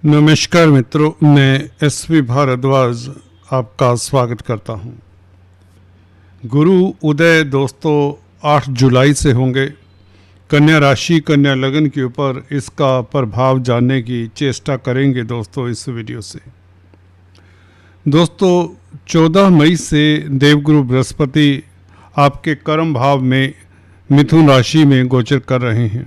नमस्कार मित्रों, मैं एसवी भारद्वाज आपका स्वागत करता हूं। गुरु उदय दोस्तों 8 जुलाई से होंगे। कन्या राशि कन्या लगन के ऊपर इसका प्रभाव जानने की चेष्टा करेंगे दोस्तों इस वीडियो से। दोस्तों 14 मई से देवगुरु बृहस्पति आपके कर्म भाव में मिथुन राशि में गोचर कर रहे हैं,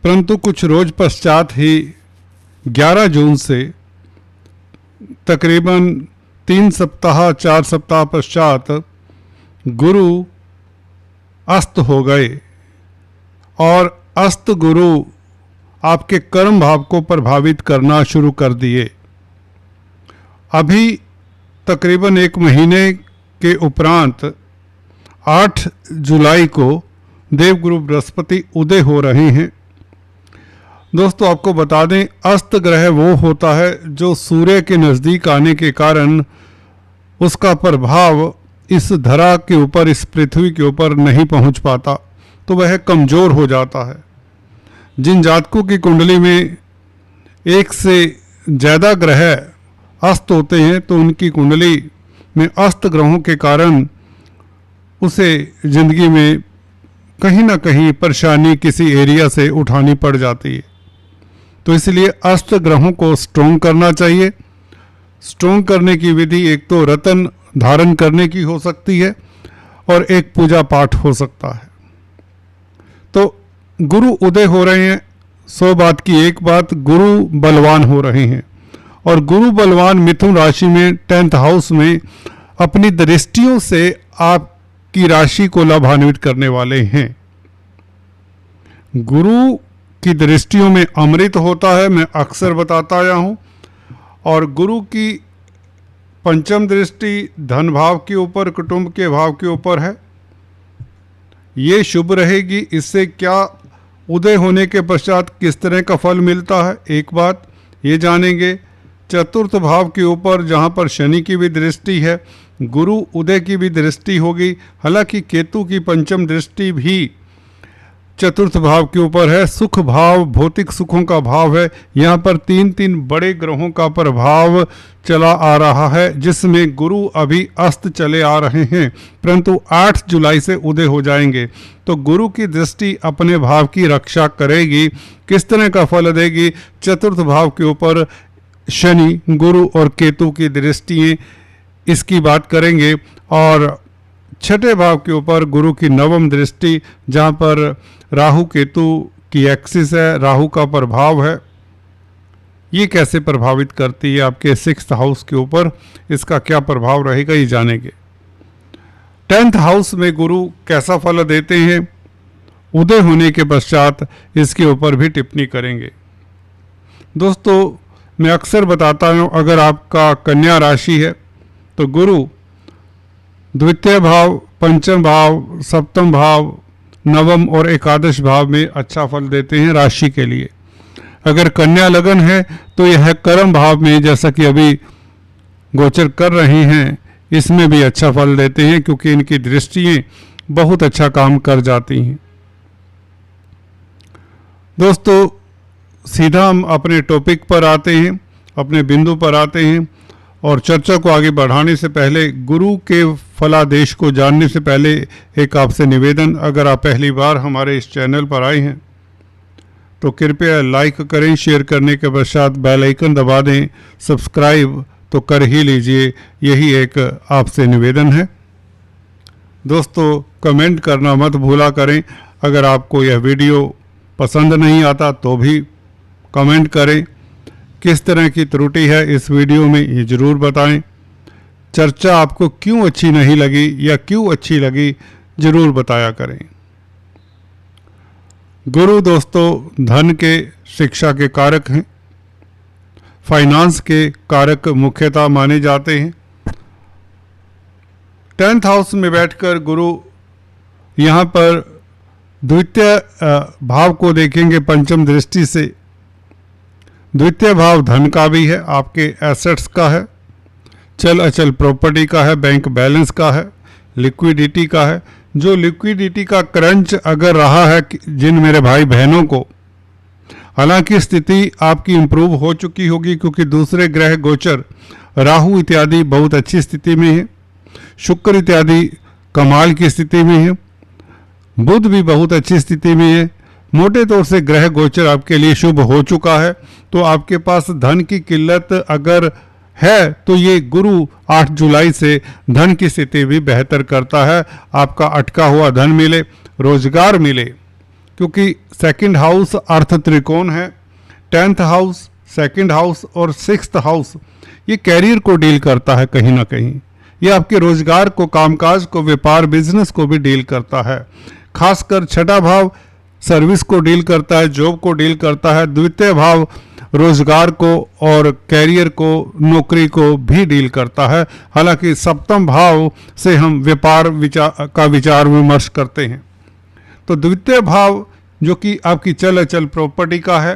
परंतु कुछ रोज पश्चात ही 11 जून से तकरीबन 4 सप्ताह पश्चात गुरु अस्त हो गए और अस्त गुरु आपके कर्म भाव को प्रभावित करना शुरू कर दिए। अभी तकरीबन 1 महीने के उपरांत 8 जुलाई को देवगुरु बृहस्पति उदय हो रहे हैं। दोस्तों आपको बता दें, अस्त ग्रह वो होता है जो सूर्य के नज़दीक आने के कारण उसका प्रभाव इस धरा के ऊपर, इस पृथ्वी के ऊपर नहीं पहुंच पाता, तो वह कमज़ोर हो जाता है। जिन जातकों की कुंडली में एक से ज़्यादा ग्रह अस्त होते हैं तो उनकी कुंडली में अस्त ग्रहों के कारण उसे ज़िंदगी में कहीं ना कहीं परेशानी किसी एरिया से उठानी पड़ जाती है। तो इसलिए अष्ट ग्रहों को स्ट्रोंग करना चाहिए। स्ट्रोंग करने की विधि एक तो रत्न धारण करने की हो सकती है और एक पूजा पाठ हो सकता है। तो गुरु उदय हो रहे हैं, 100 बात की एक बात, गुरु बलवान हो रहे हैं और गुरु बलवान मिथुन राशि में 10th हाउस में अपनी दृष्टियों से आपकी राशि को लाभान्वित करने वाले हैं। गुरु की दृष्टियों में अमृत होता है, मैं अक्सर बताता आया हूँ। और गुरु की पंचम दृष्टि धन भाव के ऊपर, कुटुंब के भाव के ऊपर है। ये शुभ रहेगी। इससे क्या उदय होने के पश्चात किस तरह का फल मिलता है, एक बात ये जानेंगे। चतुर्थ भाव के ऊपर जहाँ पर शनि की भी दृष्टि है, गुरु उदय की भी दृष्टि होगी। हालांकि केतु की पंचम दृष्टि भी चतुर्थ भाव के ऊपर है। सुख भाव भौतिक सुखों का भाव है। यहाँ पर 3 बड़े ग्रहों का प्रभाव चला आ रहा है, जिसमें गुरु अभी अस्त चले आ रहे हैं, परंतु 8 जुलाई से उदय हो जाएंगे। तो गुरु की दृष्टि अपने भाव की रक्षा करेगी। किस तरह का फल देगी? चतुर्थ भाव के ऊपर शनि, गुरु और केतु की दृष्टियाँ, इसकी बात करेंगे। और छठे भाव के ऊपर गुरु की नवम दृष्टि, जहाँ पर राहु केतु की एक्सिस है, राहु का प्रभाव है, ये कैसे प्रभावित करती है आपके 6th हाउस के ऊपर, इसका क्या प्रभाव रहेगा ये जानेंगे। 10th हाउस में गुरु कैसा फल देते हैं, उदय होने के पश्चात इसके ऊपर भी टिप्पणी करेंगे। दोस्तों मैं अक्सर बताता हूँ, अगर आपका कन्या राशि है तो गुरु द्वितीय भाव, पंचम भाव, सप्तम भाव, नवम और एकादश भाव में अच्छा फल देते हैं राशि के लिए। अगर कन्या लगन है तो यह कर्म भाव में, जैसा कि अभी गोचर कर रहे हैं, इसमें भी अच्छा फल देते हैं, क्योंकि इनकी दृष्टियाँ बहुत अच्छा काम कर जाती हैं। दोस्तों सीधा हम अपने टॉपिक पर आते हैं, अपने बिंदु पर आते हैं। और चर्चा को आगे बढ़ाने से पहले, गुरु के फलादेश को जानने से पहले एक आपसे निवेदन, अगर आप पहली बार हमारे इस चैनल पर आए हैं तो कृपया लाइक करें, शेयर करने के पश्चात बेल आइकन दबा दें, सब्सक्राइब तो कर ही लीजिए, यही एक आपसे निवेदन है। दोस्तों कमेंट करना मत भूला करें। अगर आपको यह वीडियो पसंद नहीं आता तो भी कमेंट करें। किस तरह की त्रुटि है इस वीडियो में ये ज़रूर बताएं। चर्चा आपको क्यों अच्छी नहीं लगी या क्यों अच्छी लगी ज़रूर बताया करें। गुरु दोस्तों धन के, शिक्षा के कारक हैं, फाइनेंस के कारक मुख्यतः माने जाते हैं। 10th हाउस में बैठकर गुरु यहाँ पर द्वितीय भाव को देखेंगे पंचम दृष्टि से। द्वितीय भाव धन का भी है, आपके एसेट्स का है, चल अचल प्रॉपर्टी का है, बैंक बैलेंस का है, लिक्विडिटी का है। जो लिक्विडिटी का क्रंच अगर रहा है जिन मेरे भाई बहनों को, हालांकि स्थिति आपकी इम्प्रूव हो चुकी होगी, क्योंकि दूसरे ग्रह गोचर राहु इत्यादि बहुत अच्छी स्थिति में है, शुक्र इत्यादि कमाल की स्थिति में है, बुध भी बहुत अच्छी स्थिति में है। मोटे तौर से ग्रह गोचर आपके लिए शुभ हो चुका है। तो आपके पास धन की किल्लत अगर है तो ये गुरु 8 जुलाई से धन की स्थिति भी बेहतर करता है। आपका अटका हुआ धन मिले, रोजगार मिले, क्योंकि सेकंड हाउस अर्थ त्रिकोण है। 10th हाउस, सेकंड हाउस और 6th हाउस ये कैरियर को डील करता है कहीं ना कहीं। ये आपके रोजगार को, कामकाज को, व्यापार बिजनेस को भी डील करता है। खासकर 6ठा भाव सर्विस को डील करता है, जॉब को डील करता है। द्वितीय भाव रोजगार को और कैरियर को, नौकरी को भी डील करता है। हालांकि 7म भाव से हम व्यापार का विचार विमर्श करते हैं। तो द्वितीय भाव जो कि आपकी चल अचल प्रॉपर्टी का है,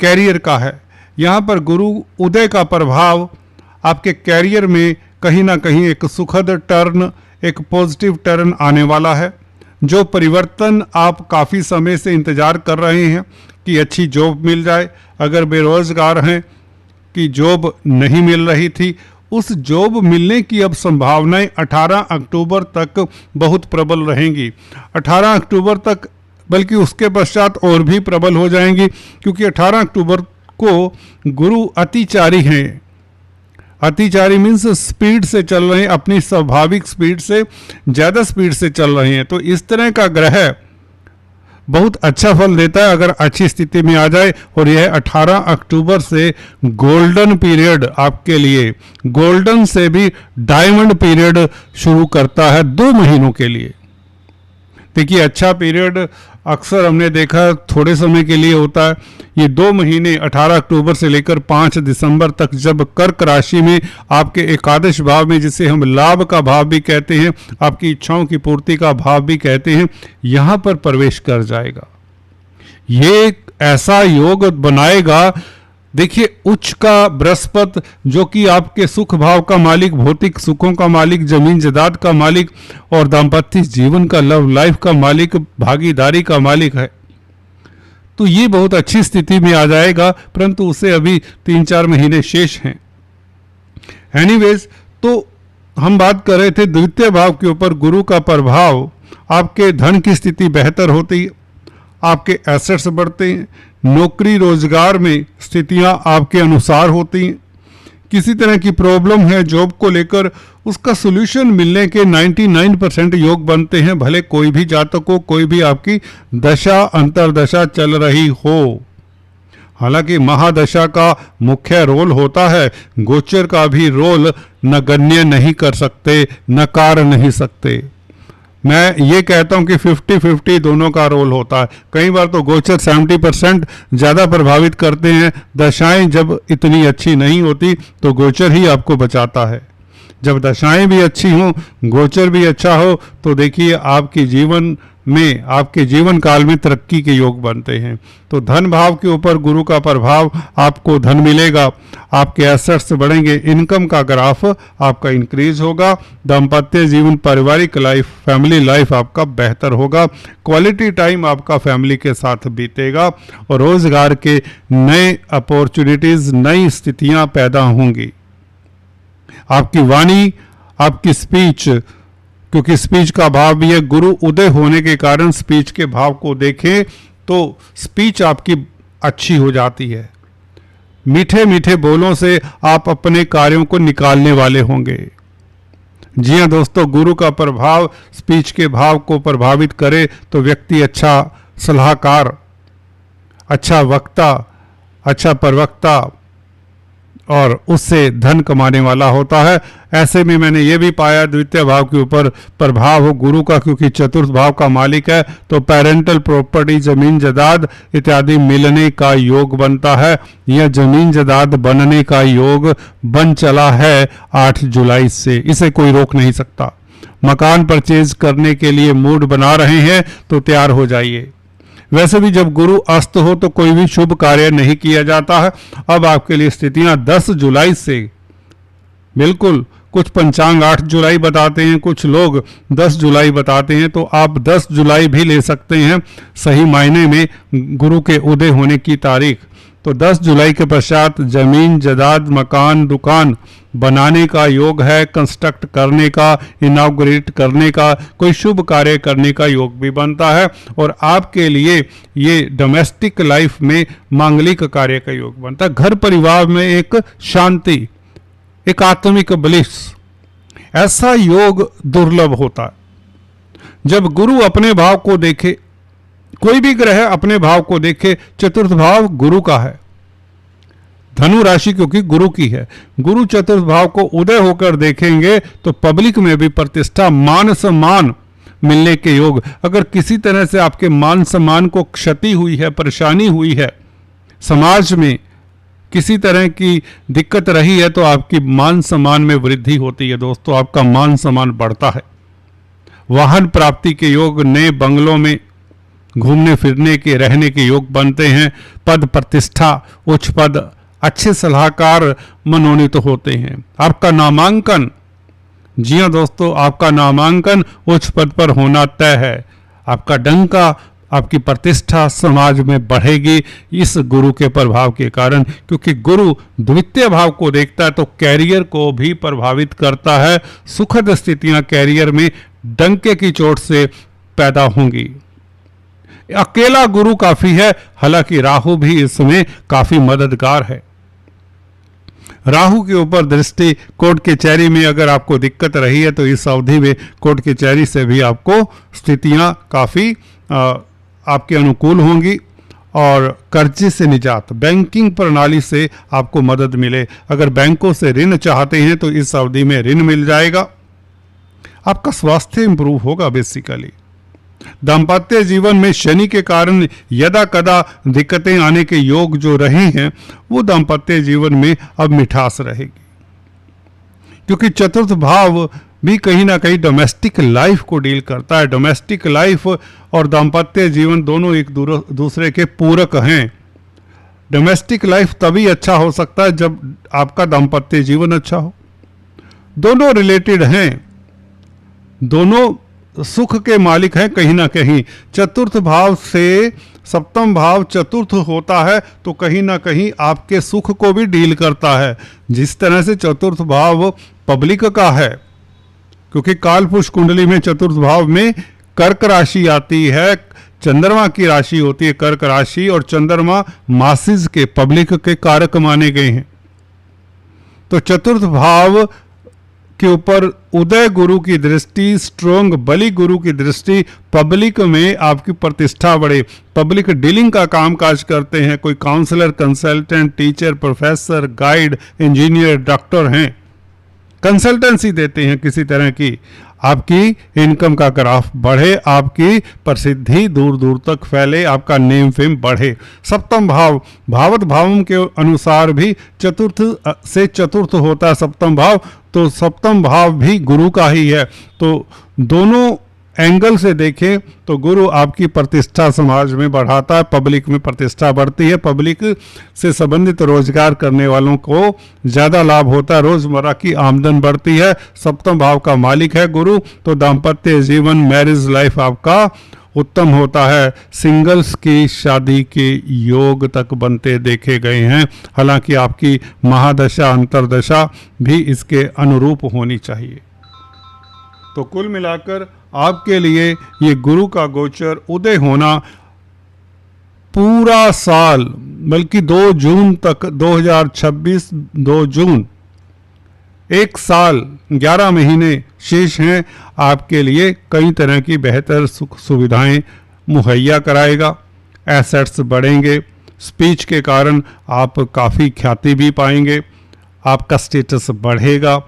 कैरियर का है, यहाँ पर गुरु उदय का प्रभाव आपके कैरियर में कहीं ना कहीं एक सुखद टर्न, एक पॉजिटिव टर्न आने वाला है। जो परिवर्तन आप काफ़ी समय से इंतज़ार कर रहे हैं कि अच्छी जॉब मिल जाए, अगर बेरोजगार हैं कि जॉब नहीं मिल रही थी, उस जॉब मिलने की अब संभावनाएं 18 अक्टूबर तक बहुत प्रबल रहेंगी। 18 अक्टूबर तक, बल्कि उसके पश्चात और भी प्रबल हो जाएंगी, क्योंकि 18 अक्टूबर को गुरु अतिचारी हैं। अतिचारी मीन्स स्पीड से चल रहे हैं, अपनी स्वाभाविक स्पीड से ज़्यादा स्पीड से चल रहे हैं। तो इस तरह का ग्रह बहुत अच्छा फल देता है अगर अच्छी स्थिति में आ जाए। और यह 18 अक्टूबर से गोल्डन पीरियड आपके लिए, गोल्डन से भी डायमंड पीरियड शुरू करता है 2 महीनों के लिए। देखिए, अच्छा पीरियड अक्सर हमने देखा थोड़े समय के लिए होता है। ये 2 महीने 18 अक्टूबर से लेकर 5 दिसंबर तक, जब कर्क राशि में आपके एकादश भाव में, जिसे हम लाभ का भाव भी कहते हैं, आपकी इच्छाओं की पूर्ति का भाव भी कहते हैं, यहाँ पर प्रवेश कर जाएगा। ये ऐसा योग बनाएगा। देखिए, उच्च का बृहस्पति जो कि आपके सुख भाव का मालिक, भौतिक सुखों का मालिक, जमीन जायदाद का मालिक और दाम्पत्य जीवन का, लव लाइफ का मालिक, भागीदारी का मालिक है, तो ये बहुत अच्छी स्थिति में आ जाएगा। परंतु उसे अभी 3-4 महीने शेष हैं। एनीवेज, तो हम बात कर रहे थे द्वितीय भाव के ऊपर गुरु का प्रभाव। आपके धन की स्थिति बेहतर होती है, आपके एसेट्स बढ़ते हैं, नौकरी रोजगार में स्थितियां आपके अनुसार होती हैं। किसी तरह की प्रॉब्लम है जॉब को लेकर, उसका सॉल्यूशन मिलने के 99% योग बनते हैं, भले कोई भी जातक हो, कोई भी आपकी दशा अंतरदशा चल रही हो। हालांकि महादशा का मुख्य रोल होता है, गोचर का भी रोल नगण्य नहीं कर सकते, नकार नहीं सकते। मैं ये कहता हूं कि 50-50 दोनों का रोल होता है। कई बार तो गोचर 70% ज़्यादा प्रभावित करते हैं। दशाएं जब इतनी अच्छी नहीं होती तो गोचर ही आपको बचाता है। जब दशाएं भी अच्छी हों, गोचर भी अच्छा हो, तो देखिए आपके जीवन में, आपके जीवन काल में तरक्की के योग बनते हैं। तो धन भाव के ऊपर गुरु का प्रभाव, आपको धन मिलेगा, आपके एसेट्स बढ़ेंगे, इनकम का ग्राफ आपका इंक्रीज होगा, दाम्पत्य जीवन, पारिवारिक लाइफ, फैमिली लाइफ आपका बेहतर होगा, क्वालिटी टाइम आपका फैमिली के साथ बीतेगा और रोजगार के नए अपॉर्चुनिटीज, नई स्थितियां पैदा होंगी। आपकी वाणी, आपकी स्पीच, क्योंकि स्पीच का भाव भी है, गुरु उदय होने के कारण स्पीच के भाव को देखें तो स्पीच आपकी अच्छी हो जाती है। मीठे मीठे बोलों से आप अपने कार्यों को निकालने वाले होंगे। जी हाँ दोस्तों, गुरु का प्रभाव स्पीच के भाव को प्रभावित करे तो व्यक्ति अच्छा सलाहकार, अच्छा वक्ता, अच्छा प्रवक्ता और उससे धन कमाने वाला होता है। ऐसे में मैंने ये भी पाया द्वितीय भाव के ऊपर प्रभाव हो गुरु का, क्योंकि चतुर्थ भाव का मालिक है, तो पेरेंटल प्रॉपर्टी, जमीन जायदाद इत्यादि मिलने का योग बनता है। यह जमीन जायदाद बनने का योग बन चला है 8 जुलाई से, इसे कोई रोक नहीं सकता। मकान परचेज करने के लिए मूड बना रहे हैं तो तैयार हो जाइए। वैसे भी जब गुरु अस्त हो तो कोई भी शुभ कार्य नहीं किया जाता है। अब आपके लिए स्थितियां 10 जुलाई से बिल्कुल कुछ पंचांग 8 जुलाई बताते हैं, कुछ लोग 10 जुलाई बताते हैं, तो आप 10 जुलाई भी ले सकते हैं सही मायने में गुरु के उदय होने की तारीख। तो 10 जुलाई के पश्चात जमीन जायदाद मकान दुकान बनाने का योग है, कंस्ट्रक्ट करने का, इनॉग्रेट करने का, कोई शुभ कार्य करने का योग भी बनता है। और आपके लिए ये डोमेस्टिक लाइफ में मांगलिक कार्य का योग बनता है। घर परिवार में एक शांति, एक आत्मिक ब्लिस, ऐसा योग दुर्लभ होता है। जब गुरु अपने भाव को देखे, कोई भी ग्रह अपने भाव को देखे, चतुर्थ भाव गुरु का है, धनु राशि क्योंकि गुरु की है, गुरु चतुर्थ भाव को उदय होकर देखेंगे तो पब्लिक में भी प्रतिष्ठा मान सम्मान मिलने के योग। अगर किसी तरह से आपके मान सम्मान को क्षति हुई है, परेशानी हुई है, समाज में किसी तरह की दिक्कत रही है, तो आपकी मान सम्मान में वृद्धि होती है दोस्तों, आपका मान सम्मान बढ़ता है। वाहन प्राप्ति के योग, नए बंगलों में घूमने फिरने के रहने के योग बनते हैं। पद प्रतिष्ठा, उच्च पद, अच्छे सलाहकार मनोनीत होते हैं। आपका नामांकन, जी हाँ दोस्तों, आपका नामांकन उच्च पद पर होना तय है। आपका डंका, आपकी प्रतिष्ठा समाज में बढ़ेगी इस गुरु के प्रभाव के कारण, क्योंकि गुरु द्वितीय भाव को देखता है तो कैरियर को भी प्रभावित करता है। सुखद स्थितियां कैरियर में डंके की चोट से पैदा होंगी। अकेला गुरु काफी है, हालांकि राहु भी इसमें काफी मददगार है। राहु के ऊपर दृष्टि, कोर्ट कचहरी में अगर आपको दिक्कत रही है तो इस अवधि में कोर्ट कचहरी से भी आपको स्थितियां काफी आपके अनुकूल होंगी। और कर्जे से निजात, बैंकिंग प्रणाली से आपको मदद मिले। अगर बैंकों से ऋण चाहते हैं तो इस अवधि में ऋण मिल जाएगा। आपका स्वास्थ्य इंप्रूव होगा बेसिकली। दाम्पत्य जीवन में शनि के कारण यदा कदा दिक्कतें आने के योग जो रहे हैं, वो दाम्पत्य जीवन में अब मिठास रहेगी, क्योंकि चतुर्थ भाव भी कहीं ना कहीं डोमेस्टिक लाइफ को डील करता है। डोमेस्टिक लाइफ और दाम्पत्य जीवन दोनों एक दूसरे के पूरक हैं। डोमेस्टिक लाइफ तभी अच्छा हो सकता है जब आपका दाम्पत्य जीवन अच्छा हो। दोनों रिलेटेड हैं, दोनों सुख के मालिक हैं कहीं ना कहीं। चतुर्थ भाव से सप्तम भाव चतुर्थ होता है तो कहीं ना कहीं आपके सुख को भी डील करता है। जिस तरह से चतुर्थ भाव पब्लिक का है, क्योंकि कालपुरुष कुंडली में चतुर्थ भाव में कर्क राशि आती है, चंद्रमा की राशि होती है कर्क राशि, और चंद्रमा मासिस के, पब्लिक के कारक माने गए हैं। तो चतुर्थ भाव के ऊपर उदय गुरु की दृष्टि, स्ट्रोंग बलि गुरु की दृष्टि, पब्लिक में आपकी प्रतिष्ठा बढ़े। पब्लिक डीलिंग का कामकाज करते हैं, कोई counsellor, consultant, teacher, professor, guide, engineer, doctor हैं, कंसल्टेंसी देते हैं किसी तरह की, आपकी इनकम का ग्राफ बढ़े, आपकी प्रसिद्धि दूर दूर तक फैले, आपका नेम फेम बढ़े। सप्तम भाव भावत भावों के अनुसार भी चतुर्थ से चतुर्थ होता है सप्तम भाव, तो सप्तम भाव भी गुरु का ही है। तो दोनों एंगल से देखें तो गुरु आपकी प्रतिष्ठा समाज में बढ़ाता है, पब्लिक में प्रतिष्ठा बढ़ती है, पब्लिक से संबंधित रोजगार करने वालों को ज़्यादा लाभ होता है, रोजमर्रा की आमदन बढ़ती है। सप्तम भाव का मालिक है गुरु, तो दाम्पत्य जीवन, मैरिज लाइफ आपका उत्तम होता है। सिंगल्स की शादी के योग तक बनते देखे गए हैं, हालांकि आपकी महादशा अंतरदशा भी इसके अनुरूप होनी चाहिए। तो कुल मिलाकर आपके लिए ये गुरु का गोचर उदय होना पूरा साल, बल्कि 2 जून तक, 2026 2 जून, एक साल 11 महीने शेष हैं, आपके लिए कई तरह की बेहतर सुख सुविधाएं मुहैया कराएगा। एसेट्स बढ़ेंगे, स्पीच के कारण आप काफ़ी ख्याति भी पाएंगे, आपका स्टेटस बढ़ेगा।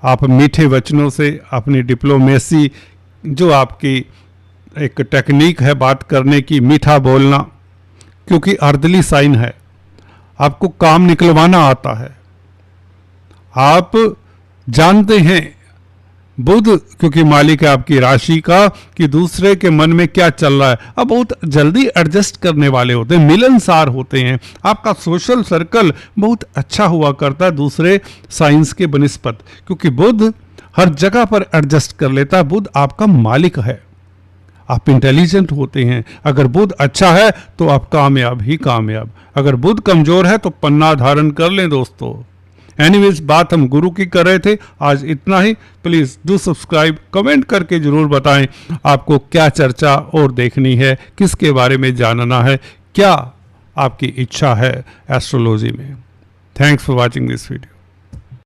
आप मीठे वचनों से अपनी डिप्लोमेसी, जो आपकी एक टेक्निक है बात करने की, मीठा बोलना, क्योंकि अर्दली साइन है, आपको काम निकलवाना आता है, आप जानते हैं बुध क्योंकि मालिक है आपकी राशि का कि दूसरे के मन में क्या चल रहा है, अब बहुत जल्दी एडजस्ट करने वाले होते हैं, मिलनसार होते हैं, आपका सोशल सर्कल बहुत अच्छा हुआ करता है दूसरे साइंस के बनिस्पत, क्योंकि बुध हर जगह पर एडजस्ट कर लेता है। बुध आपका मालिक है, आप इंटेलिजेंट होते हैं। अगर बुध अच्छा है तो आप कामयाब ही कामयाब, अगर बुध कमजोर है तो पन्ना धारण कर लें दोस्तों। एनीवेज, बात हम गुरु की कर रहे थे, आज इतना ही। प्लीज़ डू सब्सक्राइब, कमेंट करके ज़रूर बताएं आपको क्या चर्चा और देखनी है, किसके बारे में जानना है, क्या आपकी इच्छा है एस्ट्रोलॉजी में। Thanks for watching this video.